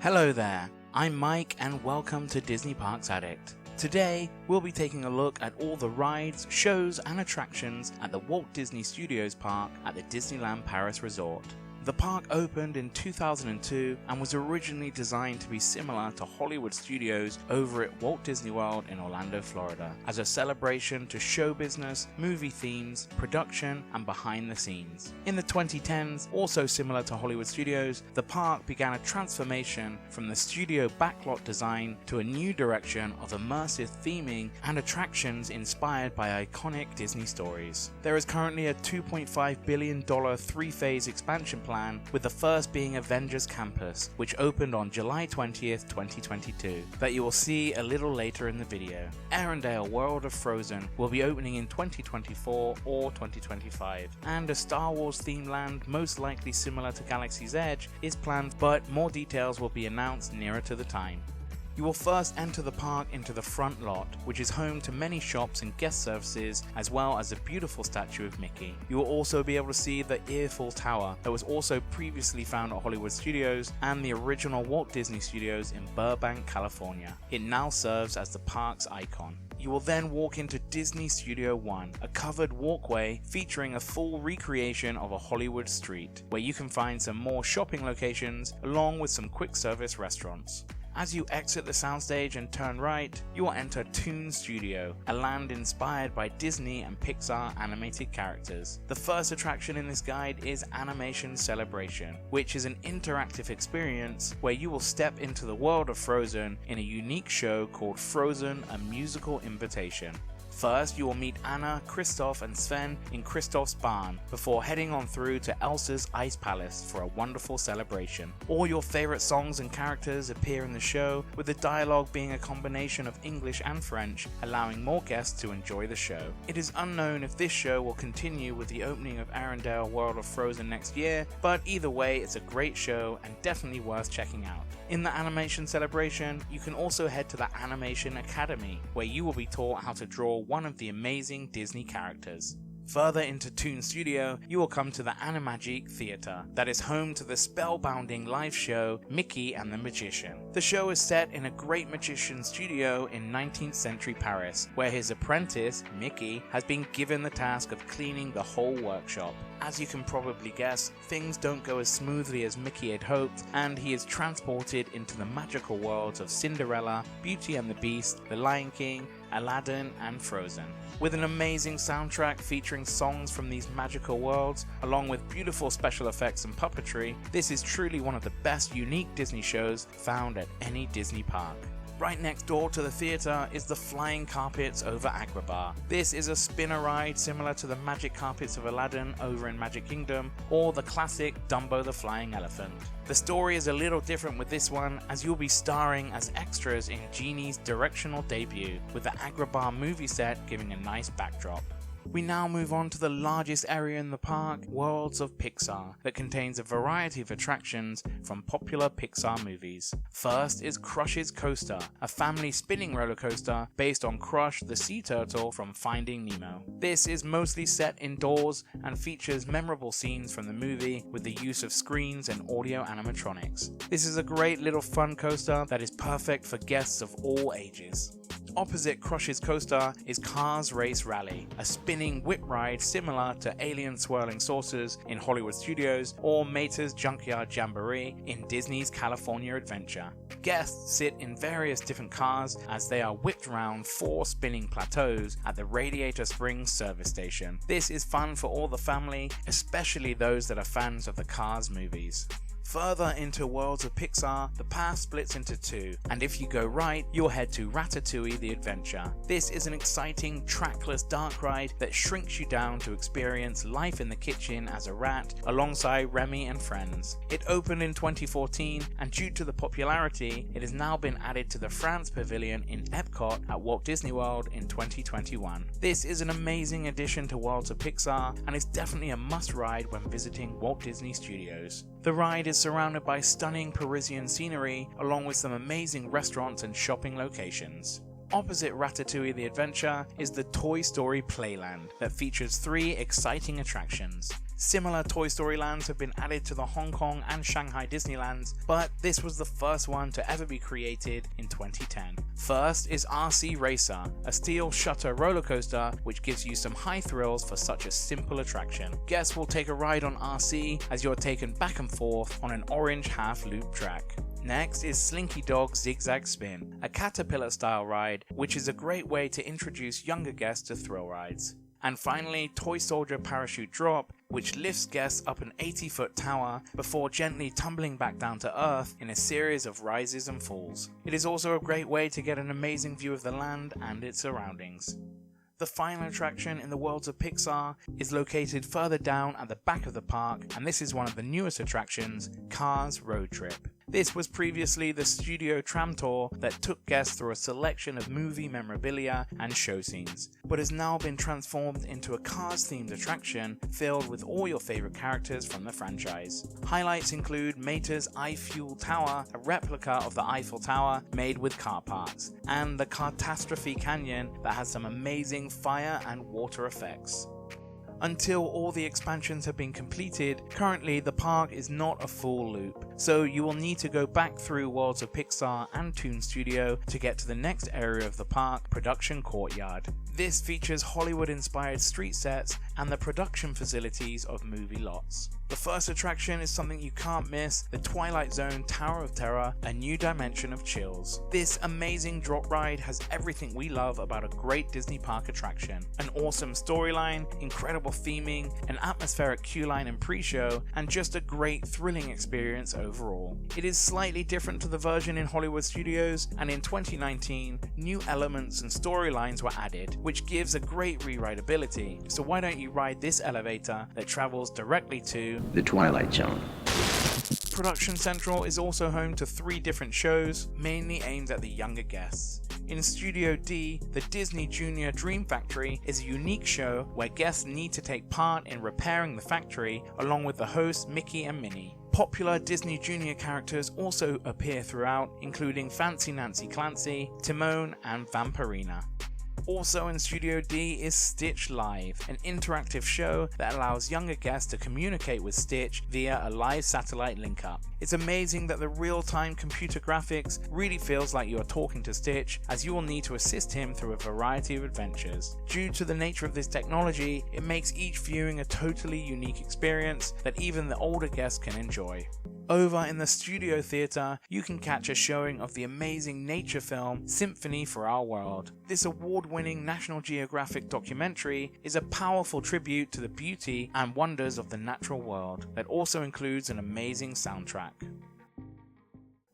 Hello there, I'm Mike and welcome to Disney Parks Addict. Today, we'll be taking a look at all the rides, shows and attractions at the Walt Disney Studios Park at the Disneyland Paris Resort. The park opened in 2002 and was originally designed to be similar to Hollywood Studios over at Walt Disney World in Orlando, Florida, as a celebration to show business, movie themes, production, and behind the scenes. In the 2010s, also similar to Hollywood Studios, the park began a transformation from the studio backlot design to a new direction of immersive theming and attractions inspired by iconic Disney stories. There is currently a $2.5 billion three-phase expansion plan, with the first being Avengers Campus, which opened on July 20th, 2022, that you will see a little later in the video. Arendelle World of Frozen will be opening in 2024 or 2025, and a Star Wars themed land most likely similar to Galaxy's Edge is planned, but more details will be announced nearer to the time. You will first enter the park into the front lot, which is home to many shops and guest services, as well as a beautiful statue of Mickey. You will also be able to see the Earffel Tower that was also previously found at Hollywood Studios and the original Walt Disney Studios in Burbank, California. It now serves as the park's icon. You will then walk into Disney Studio One, a covered walkway featuring a full recreation of a Hollywood street, where you can find some more shopping locations along with some quick service restaurants. As you exit the soundstage and turn right, you will enter Toon Studio, a land inspired by Disney and Pixar animated characters. The first attraction in this guide is Animation Celebration, which is an interactive experience where you will step into the world of Frozen in a unique show called Frozen: A Musical Invitation. First, you will meet Anna, Kristoff and Sven in Kristoff's barn before heading on through to Elsa's Ice Palace for a wonderful celebration. All your favorite songs and characters appear in the show, with the dialogue being a combination of English and French, allowing more guests to enjoy the show. It is unknown if this show will continue with the opening of Arendelle World of Frozen next year, but either way, it's a great show and definitely worth checking out. In the Animation Celebration, you can also head to the Animation Academy, where you will be taught how to draw one of the amazing Disney characters. Further into Toon Studio, you will come to the Animagique Theatre, that is home to the spellbinding live show Mickey and the Magician. The show is set in a great magician studio in 19th century Paris, where his apprentice, Mickey, has been given the task of cleaning the whole workshop. As you can probably guess, things don't go as smoothly as Mickey had hoped, and he is transported into the magical worlds of Cinderella, Beauty and the Beast, The Lion King, Aladdin and Frozen. With an amazing soundtrack featuring songs from these magical worlds, along with beautiful special effects and puppetry, this is truly one of the best unique Disney shows found at any Disney park. Right next door to the theatre is the Flying Carpets over Agrabah. This is a spinner ride similar to the Magic Carpets of Aladdin over in Magic Kingdom, or the classic Dumbo the Flying Elephant. The story is a little different with this one, as you'll be starring as extras in Genie's directional debut, with the Agrabah movie set giving a nice backdrop. We now move on to the largest area in the park, Worlds of Pixar, that contains a variety of attractions from popular Pixar movies. First is Crush's Coaster, a family spinning roller coaster based on Crush the sea turtle from Finding Nemo. This is mostly set indoors and features memorable scenes from the movie with the use of screens and audio animatronics. This is a great little fun coaster that is perfect for guests of all ages. Opposite Crush's Coaster is Cars Race Rally, a spinning whip ride similar to Alien Swirling Saucers in Hollywood Studios or Mater's Junkyard Jamboree in Disney's California Adventure. Guests sit in various different cars as they are whipped around 4 spinning plateaus at the Radiator Springs service station. This is fun for all the family, especially those that are fans of the Cars movies. Further into Worlds of Pixar, the path splits into two, and if you go right, you'll head to Ratatouille the Adventure. This is an exciting, trackless dark ride that shrinks you down to experience life in the kitchen as a rat alongside Remy and friends. It opened in 2014, and due to the popularity, it has now been added to the France Pavilion in Epcot at Walt Disney World in 2021. This is an amazing addition to Worlds of Pixar, and is definitely a must ride when visiting Walt Disney Studios. The ride is surrounded by stunning Parisian scenery, along with some amazing restaurants and shopping locations. Opposite Ratatouille the Adventure is the Toy Story Playland that features 3 exciting attractions. Similar Toy Story lands have been added to the Hong Kong and Shanghai Disneylands, but this was the first one to ever be created in 2010. First is RC Racer, a steel shutter roller coaster which gives you some high thrills for such a simple attraction. Guests will take a ride on RC as you're taken back and forth on an orange half-loop track. Next is Slinky Dog Zigzag Spin, a caterpillar style ride which is a great way to introduce younger guests to thrill rides. And finally, Toy Soldier Parachute Drop, which lifts guests up an 80-foot tower before gently tumbling back down to Earth in a series of rises and falls. It is also a great way to get an amazing view of the land and its surroundings. The final attraction in the worlds of Pixar is located further down at the back of the park, and this is one of the newest attractions, Cars Road Trip. This was previously the studio tram tour that took guests through a selection of movie memorabilia and show scenes, but has now been transformed into a Cars-themed attraction filled with all your favourite characters from the franchise. Highlights include Mater's iFuel Tower, a replica of the Eiffel Tower made with car parts, and the Catastrophe Canyon that has some amazing fire and water effects. Until all the expansions have been completed, currently the park is not a full loop, so you will need to go back through Worlds of Pixar and Toon Studio to get to the next area of the park, Production Courtyard. This features Hollywood-inspired street sets and the production facilities of movie lots. The first attraction is something you can't miss, the Twilight Zone Tower of Terror, a new dimension of chills. This amazing drop ride has everything we love about a great Disney park attraction. An awesome storyline, incredible theming, an atmospheric queue line and pre-show, and just a great thrilling experience overall. It is slightly different to the version in Hollywood Studios, and in 2019, new elements and storylines were added, which gives a great re-rideability. So why don't you ride this elevator that travels directly to the Twilight Zone. Production Central is also home to 3 different shows, mainly aimed at the younger guests. In Studio D, the Disney Junior Dream Factory is a unique show where guests need to take part in repairing the factory along with the hosts Mickey and Minnie. Popular Disney Junior characters also appear throughout, including Fancy Nancy Clancy, Timon, and Vampirina. Also in Studio D is Stitch Live, an interactive show that allows younger guests to communicate with Stitch via a live satellite link-up. It's amazing that the real-time computer graphics really feels like you are talking to Stitch, as you will need to assist him through a variety of adventures. Due to the nature of this technology, it makes each viewing a totally unique experience that even the older guests can enjoy. Over in the Studio Theatre, you can catch a showing of the amazing nature film Symphony for Our World. This award-winning National Geographic documentary is a powerful tribute to the beauty and wonders of the natural world that also includes an amazing soundtrack.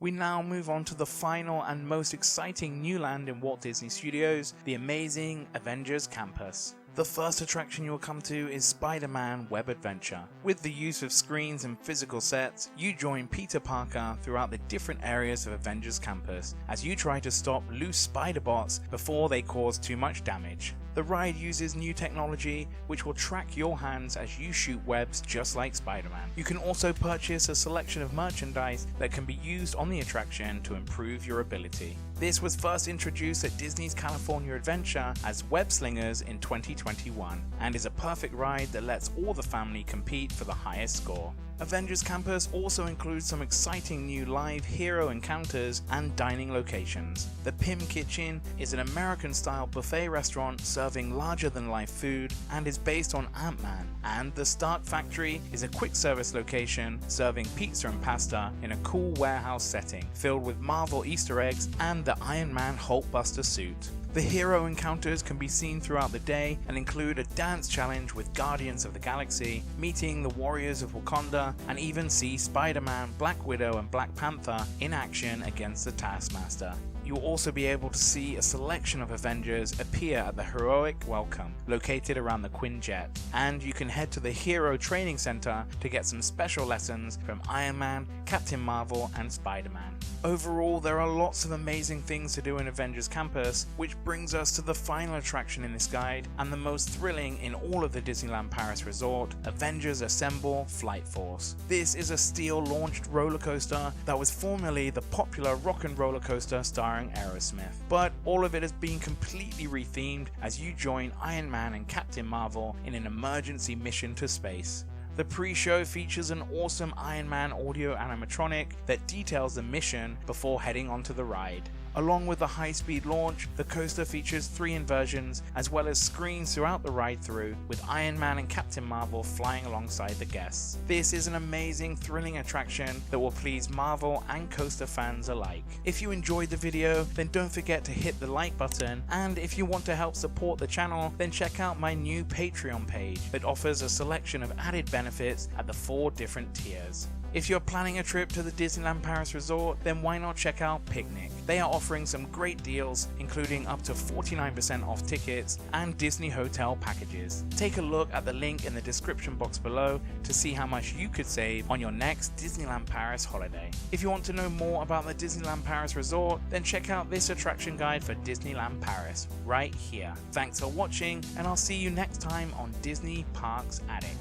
We now move on to the final and most exciting new land in Walt Disney Studios, the amazing Avengers Campus. The first attraction you will come to is Spider-Man Web Adventure. With the use of screens and physical sets, you join Peter Parker throughout the different areas of Avengers Campus as you try to stop loose spider bots before they cause too much damage. The ride uses new technology which will track your hands as you shoot webs just like Spider-Man. You can also purchase a selection of merchandise that can be used on the attraction to improve your ability. This was first introduced at Disney's California Adventure as Web Slingers in 2021 and is a perfect ride that lets all the family compete for the highest score. Avengers Campus also includes some exciting new live hero encounters and dining locations. The Pym Kitchen is an American-style buffet restaurant serving larger-than-life food and is based on Ant-Man, and the Stark Factory is a quick-service location serving pizza and pasta in a cool warehouse setting filled with Marvel Easter eggs and the Iron Man Hulkbuster suit. The hero encounters can be seen throughout the day and include a dance challenge with Guardians of the Galaxy, meeting the Warriors of Wakanda, and even see Spider-Man, Black Widow, and Black Panther in action against the Taskmaster. You will also be able to see a selection of Avengers appear at the Heroic Welcome, located around the Quinjet, and you can head to the Hero Training Center to get some special lessons from Iron Man, Captain Marvel, and Spider-Man. Overall, there are lots of amazing things to do in Avengers Campus, which brings us to the final attraction in this guide, and the most thrilling in all of the Disneyland Paris Resort, Avengers Assemble Flight Force. This is a steel-launched roller coaster that was formerly the popular rock and roller coaster starring Aerosmith, but all of it has been completely rethemed as you join Iron Man and Captain Marvel in an emergency mission to space. The pre-show features an awesome Iron Man audio animatronic that details the mission before heading onto the ride. Along with the high-speed launch, the coaster features 3 inversions as well as screens throughout the ride through, with Iron Man and Captain Marvel flying alongside the guests. This is an amazing, thrilling attraction that will please Marvel and coaster fans alike. If you enjoyed the video, then don't forget to hit the like button, and if you want to help support the channel, then check out my new Patreon page that offers a selection of added benefits at the 4 different tiers. If you're planning a trip to the Disneyland Paris resort, then why not check out PICNIQ? They are offering some great deals, including up to 49% off tickets and Disney hotel packages. Take a look at the link in the description box below to see how much you could save on your next Disneyland Paris holiday. If you want to know more about the Disneyland Paris resort, then check out this attraction guide for Disneyland Paris right here. Thanks for watching, and I'll see you next time on Disney Parks Addict.